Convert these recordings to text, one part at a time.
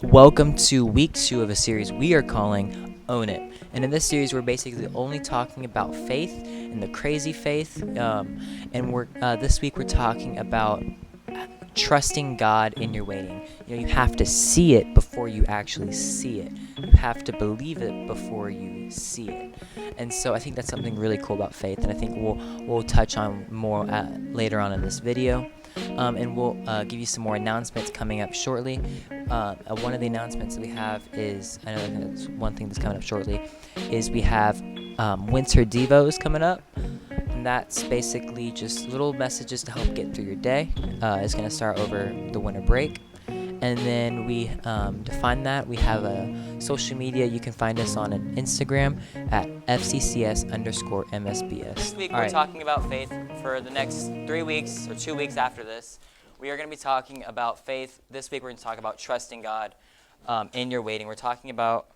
Welcome to week 2 of a series we are calling Own It. And in this series, we're basically only talking about faith and the crazy faith. And we're this week we're talking about trusting God in your waiting. You have to see it before you actually see it. You have to believe it before you see it. And so I think that's something really cool about faith, and I think we'll touch on more later on in this video. And we'll give you some more announcements coming up shortly. One of the announcements that we have is, I know that's one thing that's coming up shortly, is we have Winter Devos coming up. And that's basically just little messages to help get through your day. It's going to start over the winter break. And then we define that. We have a social media. You can find us on an Instagram at FCCS_MSBS. This week we're talking about faith. For the next 3 weeks or 2 weeks after this, we are going to be talking about faith. This week we're going to talk about trusting God in your waiting. We're talking about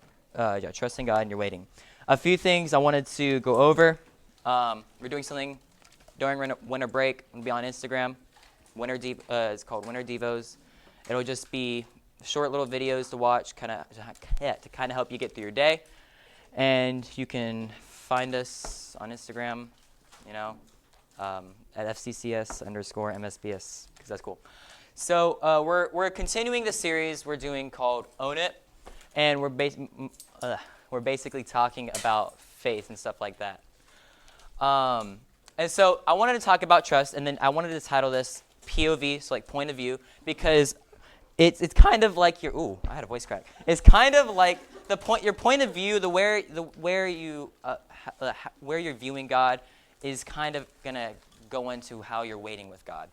trusting God in your waiting. A few things I wanted to go over. We're doing something during winter break. I'm going to be on Instagram. It's called Winter Devos. It'll just be short little videos to watch, to kind of help you get through your day. And you can find us on Instagram, at FCCS_MSBS, because that's cool. So we're continuing the series we're doing called Own It, and we're basically talking about faith and stuff like that. And so I wanted to talk about trust, and then I wanted to title this POV, so like point of view, because it's kind of like your I had a voice crack. It's kind of like your point of view, where you're viewing God is kind of gonna go into how you're waiting with God.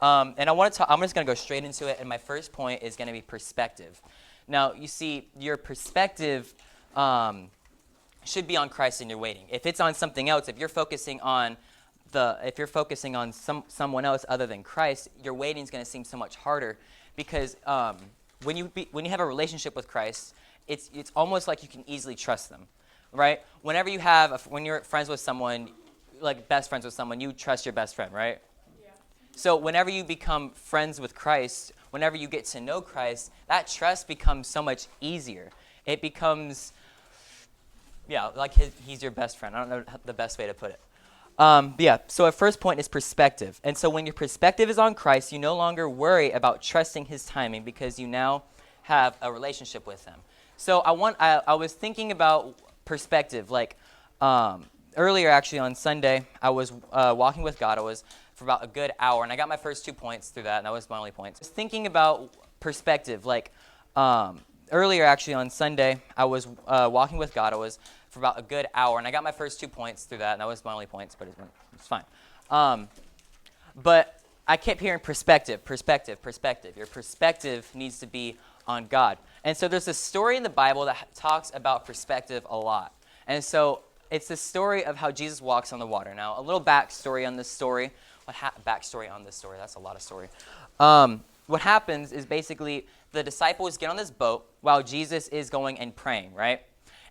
And I'm just gonna go straight into it. And my first point is gonna be perspective. Now you see, your perspective should be on Christ in your waiting. If it's on something else, if you're focusing on someone else other than Christ, your waiting is gonna seem so much harder. Because when you have a relationship with Christ, it's almost like you can easily trust them, right? When you're friends with someone, like best friends with someone, you trust your best friend, right? Yeah. So whenever you become friends with Christ, whenever you get to know Christ, that trust becomes so much easier. It becomes, like he's your best friend. I don't know the best way to put it. So our first point is perspective. And so when your perspective is on Christ, you no longer worry about trusting his timing because you now have a relationship with him. So I was thinking about perspective. Like earlier, actually, on Sunday, I was walking with God. I was for about a good hour, and I got my first 2 points through that, and that was my only points. I was thinking about perspective. Like earlier, actually, on Sunday, I was walking with God. I was for about a good hour, and I got my first 2 points through that, and that was my only points, but it's fine. But I kept hearing perspective. Your perspective needs to be on God. And so there's a story in the Bible that talks about perspective a lot. And so it's the story of how Jesus walks on the water. Now, a little backstory on this story. That's a lot of story. What happens is basically the disciples get on this boat while Jesus is going and praying, right?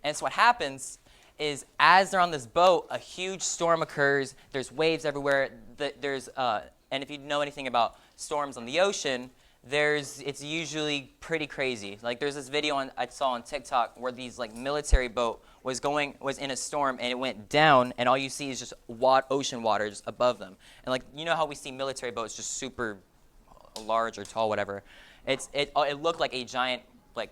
And so what happens is as they're on this boat, a huge storm occurs. There's waves everywhere. And if you know anything about storms on the ocean, it's usually pretty crazy. Like there's this video I saw on TikTok where these like military boat was in a storm and it went down, and all you see is just ocean water just above them. And like how we see military boats just super large or tall, whatever. It looked like a giant like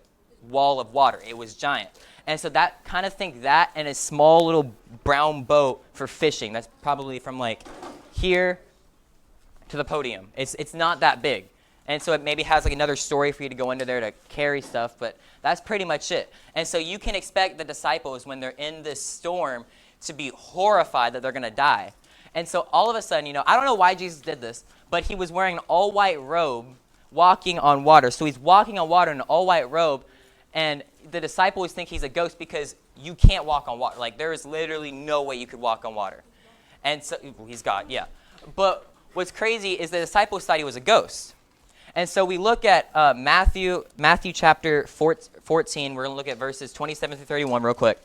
wall of water. It was giant. And so that kind of think that and a small little brown boat for fishing. That's probably from like here to the podium. It's not that big. And so it maybe has like another story for you to go under there to carry stuff, but that's pretty much it. And so you can expect the disciples when they're in this storm to be horrified that they're going to die. And so all of a sudden, I don't know why Jesus did this, but he was wearing an all-white robe walking on water. So he's walking on water in an all-white robe, and the disciples think he's a ghost because you can't walk on water. Like there is literally no way you could walk on water. And so he's God, yeah. But what's crazy is the disciples thought he was a ghost. And so we look at Matthew chapter 14. We're going to look at verses 27 through 31 real quick.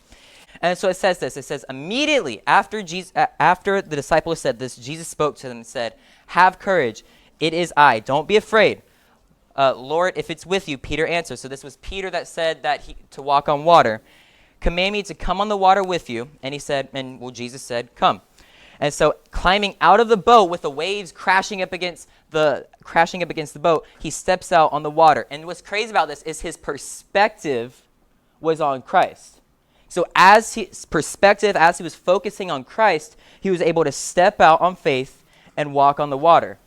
And so it says this. It says, immediately after the disciples said this, Jesus spoke to them and said, have courage. It is I. Don't be afraid. Lord, if it's with you, Peter answered. So this was Peter that said to walk on water. Command me to come on the water with you. And Jesus said, come. And so climbing out of the boat with the waves crashing up against the boat, he steps out on the water. And what's crazy about this is his perspective was on Christ. So as he was focusing on Christ, he was able to step out on faith and walk on the water.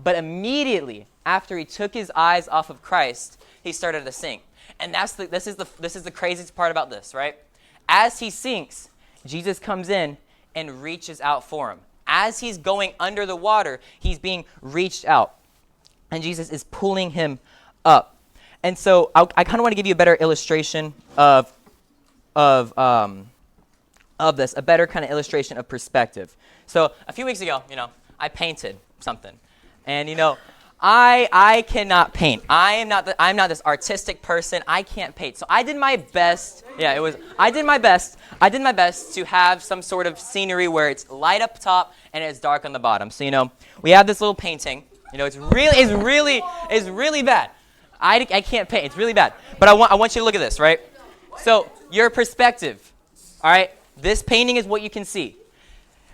But immediately after he took his eyes off of Christ, he started to sink. And this is the craziest part about this, right? As he sinks, Jesus comes in and reaches out for him. As he's going under the water, he's being reached out. And Jesus is pulling him up. And so I kind of want to give you a better illustration of this, a better kind of illustration of perspective. So a few weeks ago, I painted something. And, I cannot paint. I'm not this artistic person. I can't paint. So I did my best. I did my best to have some sort of scenery where it's light up top and it's dark on the bottom. So, we have this little painting. It's really bad. I can't paint. It's really bad. But I want you to look at this, right? So your perspective, all right? This painting is what you can see.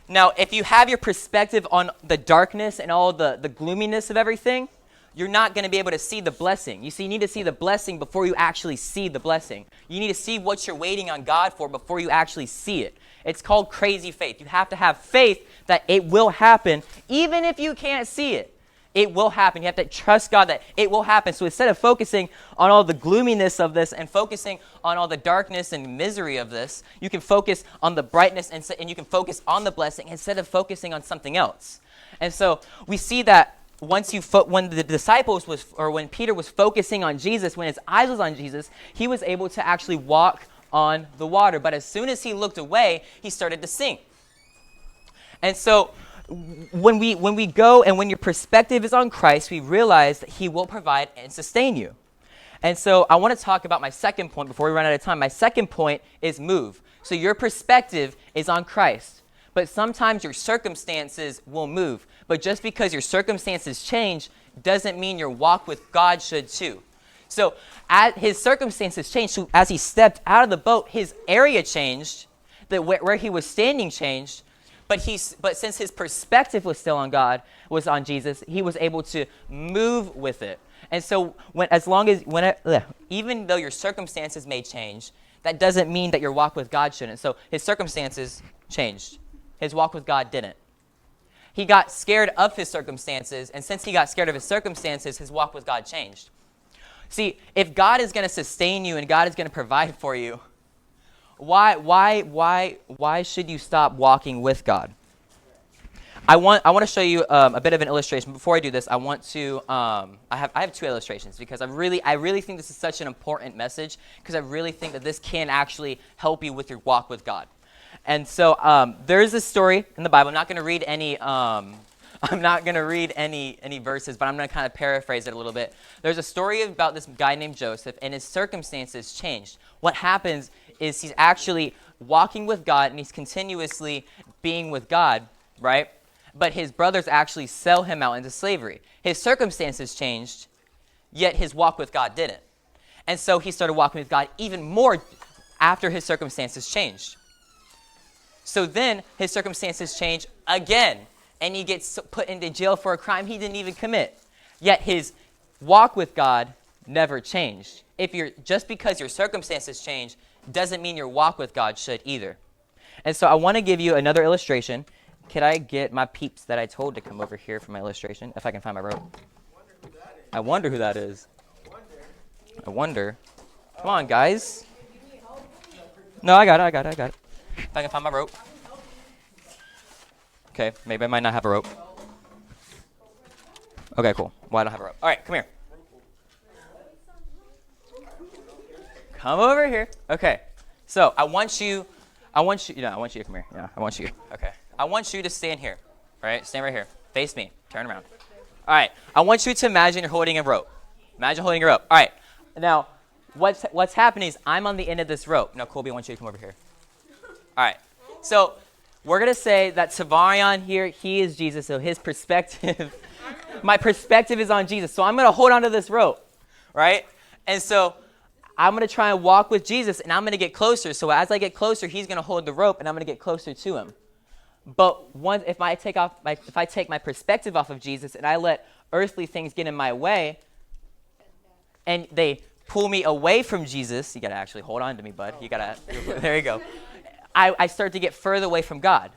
Now, if you have your perspective on the darkness and all the gloominess of everything, you're not going to be able to see the blessing. You need to see the blessing before you actually see the blessing. You need to see what you're waiting on God for before you actually see it. It's called crazy faith. You have to have faith that it will happen, even if you can't see it. It will happen. You have to trust God that it will happen. So instead of focusing on all the gloominess of this and focusing on all the darkness and misery of this, you can focus on the brightness and you can focus on the blessing instead of focusing on something else. And so we see that when Peter was focusing on Jesus, when his eyes was on Jesus, he was able to actually walk on the water. But as soon as he looked away, he started to sink. And so when we go and when your perspective is on Christ, we realize that he will provide and sustain you. And so I want to talk about my second point before we run out of time. My second point is move. So your perspective is on Christ. But sometimes your circumstances will move. But just because your circumstances change doesn't mean your walk with God should too. So as his circumstances changed. So as he stepped out of the boat, his area changed. Where he was standing changed. But since his perspective was still on God, was on Jesus, he was able to move with it. And so even though your circumstances may change, that doesn't mean that your walk with God shouldn't. So his circumstances changed. His walk with God didn't. He got scared of his circumstances, and since he got scared of his circumstances, his walk with God changed. See, if God is going to sustain you and God is going to provide for you, why should you stop walking with God? I want to show you a bit of an illustration. Before I do this, I have two illustrations because I really think this is such an important message because I really think that this can actually help you with your walk with God. And so there's this story in the Bible. I'm not going to read any verses, but I'm going to kind of paraphrase it a little bit. There's a story about this guy named Joseph, and his circumstances changed. What happens is he's actually walking with God, and he's continuously being with God, right? But his brothers actually sell him out into slavery. His circumstances changed, yet his walk with God didn't. And so he started walking with God even more after his circumstances changed. So then his circumstances change again, and he gets put into jail for a crime he didn't even commit. Yet his walk with God never changed. Just because your circumstances change doesn't mean your walk with God should either. And so I want to give you another illustration. Could I get my peeps that I told to come over here for my illustration, if I can find my rope? I wonder who that is. I wonder. Come on, guys. No, I got it. If I can find my rope. Okay, maybe I might not have a rope. Okay, cool. Well, I don't have a rope. All right, come here. Come over here. Okay. So I want you to come here. Yeah, I want you. Okay. I want you to stand here. All right, stand right here. Face me. Turn around. All right. I want you to imagine you're holding a rope. Imagine holding a rope. All right. Now, what's happening is I'm on the end of this rope. Now, Colby, I want you to come over here. All right. So we're going to say that Tavarion here, he is Jesus. So his perspective, my perspective is on Jesus. So I'm going to hold on to this rope. right? And so I'm going to try and walk with Jesus, and I'm going to get closer. So as I get closer, he's going to hold the rope, and I'm going to get closer to him. But if I take my perspective off of Jesus and I let earthly things get in my way, and they pull me away from Jesus, you got to actually hold on to me, bud. There you go. I start to get further away from God.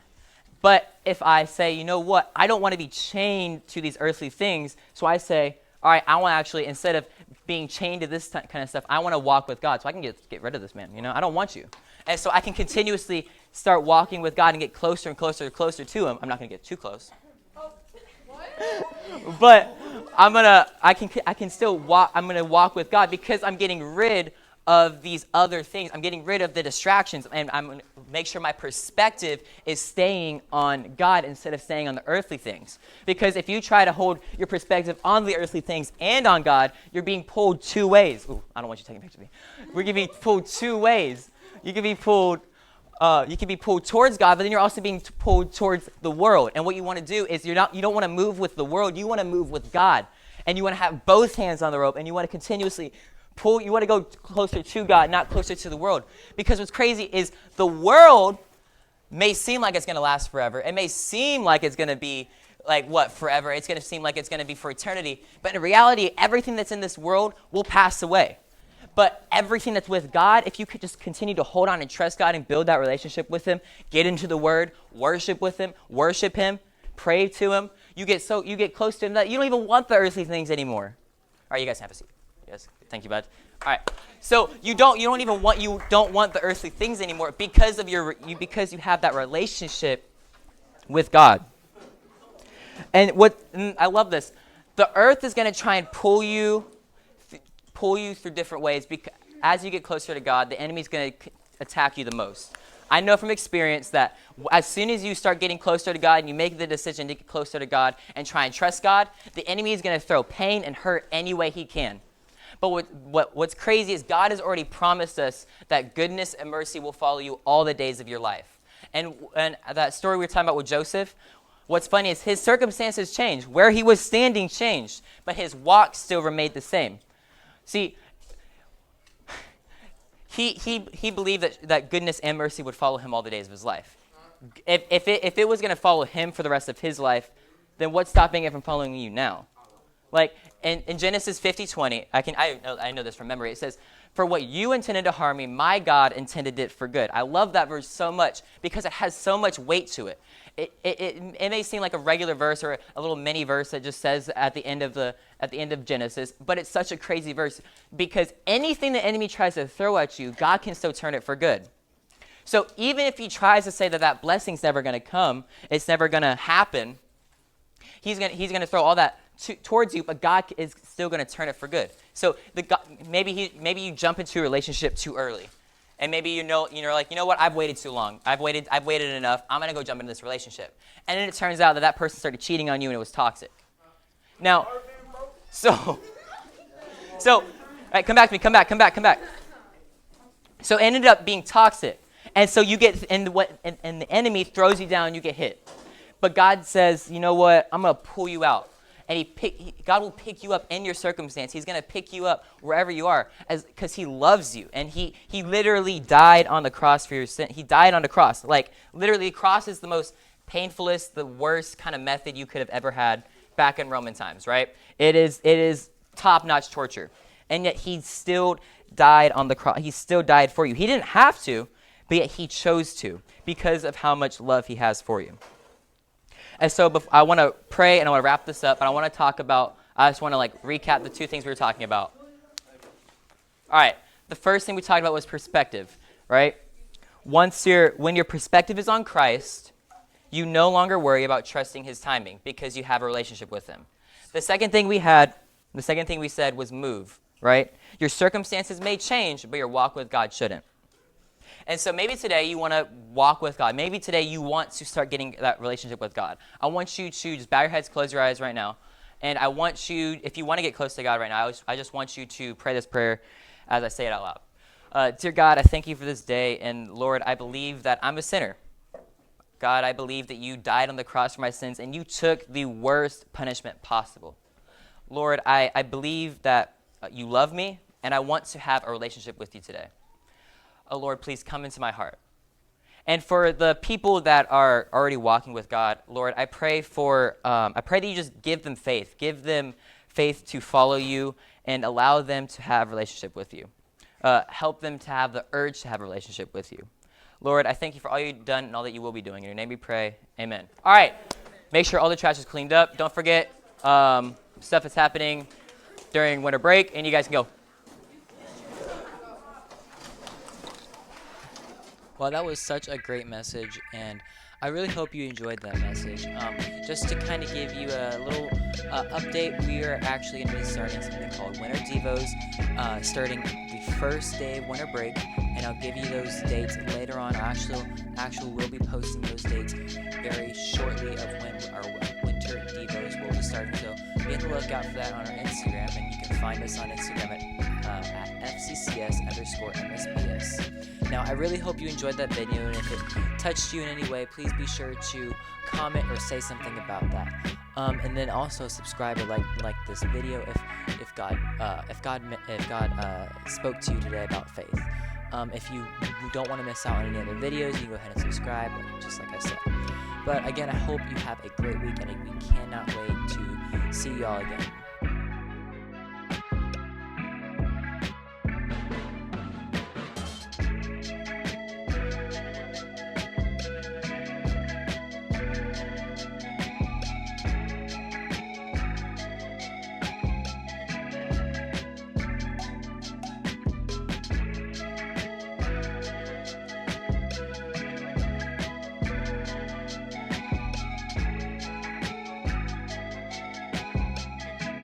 But if I say, you know what, I don't want to be chained to these earthly things, so I say, all right, I want to actually, instead of being chained to this kind of stuff, I want to walk with God, so I can get rid of this man. I don't want you. And so I can continuously start walking with God and get closer and closer and closer to him. I'm not going to get too close. But I can still walk. I'm going to walk with God because I'm getting rid of these other things. I'm getting rid of the distractions, and I'm going to make sure my perspective is staying on God instead of staying on the earthly things. Because if you try to hold your perspective on the earthly things and on God, you're being pulled two ways. Ooh, I don't want you taking a picture of me. We're going to be pulled two ways. You can be pulled towards God, but then you're also being pulled towards the world. And what you want to do is you don't want to move with the world. You want to move with God, and you want to have both hands on the rope, and you want to continuously pull. You want to go closer to God, not closer to the world. Because what's crazy is the world may seem like it's going to last forever. It may seem like it's going to be forever. It's going to seem like it's going to be for eternity. But in reality, everything that's in this world will pass away. But everything that's with God, if you could just continue to hold on and trust God and build that relationship with him, get into the word, worship with him, worship him, pray to him, you get close to him that you don't even want the earthly things anymore. All right, you guys have a seat. Yes, thank you, bud. All right. So you don't want the earthly things anymore because you have that relationship with God. And I love this. The earth is going to try and pull you through different ways, because as you get closer to God, the enemy's going to attack you the most. I know from experience that as soon as you start getting closer to God and you make the decision to get closer to God and try and trust God, the enemy is going to throw pain and hurt any way he can. But what's crazy is God has already promised us that goodness and mercy will follow you all the days of your life. And that story we were talking about with Joseph, what's funny is his circumstances changed. Where he was standing changed, but his walk still remained the same. See, he believed that goodness and mercy would follow him all the days of his life. If it was going to follow him for the rest of his life, then what's stopping it from following you now? Like in Genesis 50:20, I know this from memory. It says, "For what you intended to harm me, my God intended it for good." I love that verse so much because it has so much weight to it. It may seem like a regular verse or a little mini verse that just says at the end of Genesis, but it's such a crazy verse because anything the enemy tries to throw at you, God can still turn it for good. So even if he tries to say that blessing's never going to come, it's never going to happen, he's going to throw all that towards you, but God is still going to turn it for good. So maybe you jump into a relationship too early. And maybe you're like, you know what, I've waited too long. I've waited enough. I'm going to go jump into this relationship. And then it turns out that person started cheating on you and it was toxic. Now, so all right, come back. So it ended up being toxic. And so you get, and the enemy throws you down, you get hit. But God says, you know what, I'm going to pull you out. And God will pick you up in your circumstance. He's going to pick you up wherever you are because he loves you. And he literally died on the cross for your sin. He died on the cross. Like, literally, the cross is the most painfulest, the worst kind of method you could have ever had back in Roman times, right? It is top-notch torture. And yet he still died on the cross. He still died for you. He didn't have to, but yet he chose to because of how much love he has for you. And so I want to pray and I want to wrap this up, but I want to recap the two things we were talking about. All right, the first thing we talked about was perspective, right? When your perspective is on Christ, you no longer worry about trusting his timing because you have a relationship with him. The second thing we said was move, right? Your circumstances may change, but your walk with God shouldn't. And so maybe today you want to walk with God. Maybe today you want to start getting that relationship with God. I want you to just bow your heads, close your eyes right now. And I want you, if you want to get close to God right now, I just want you to pray this prayer as I say it out loud. Dear God, I thank you for this day. And Lord, I believe that I'm a sinner. God, I believe that you died on the cross for my sins and you took the worst punishment possible. Lord, I believe that you love me, and I want to have a relationship with you today. Oh, Lord, please come into my heart. And for the people that are already walking with God, Lord, I pray that you just give them faith. Give them faith to follow you and allow them to have a relationship with you. Help them to have the urge to have a relationship with you. Lord, I thank you for all you've done and all that you will be doing. In your name we pray. Amen. All right. Make sure all the trash is cleaned up. Don't forget stuff that's happening during winter break, and you guys can go. Well, that was such a great message, and I really hope you enjoyed that message. Just to kind of give you a little update, we are actually going to be starting something called Winter Devos, starting the first day of winter break, and I'll give you those dates later on. Actually, we'll be posting those dates very shortly of when our Winter Devos will be starting. So be on the lookout for that on our Instagram, and you can find us on Instagram at FCCS_MSBS. Now, I really hope you enjoyed that video, and if it touched you in any way, please be sure to comment or say something about that. And then also subscribe or like this video if God spoke to you today about faith. If you don't want to miss out on any other videos, you can go ahead and subscribe, just like I said. But again, I hope you have a great week, and we cannot wait to see you all again.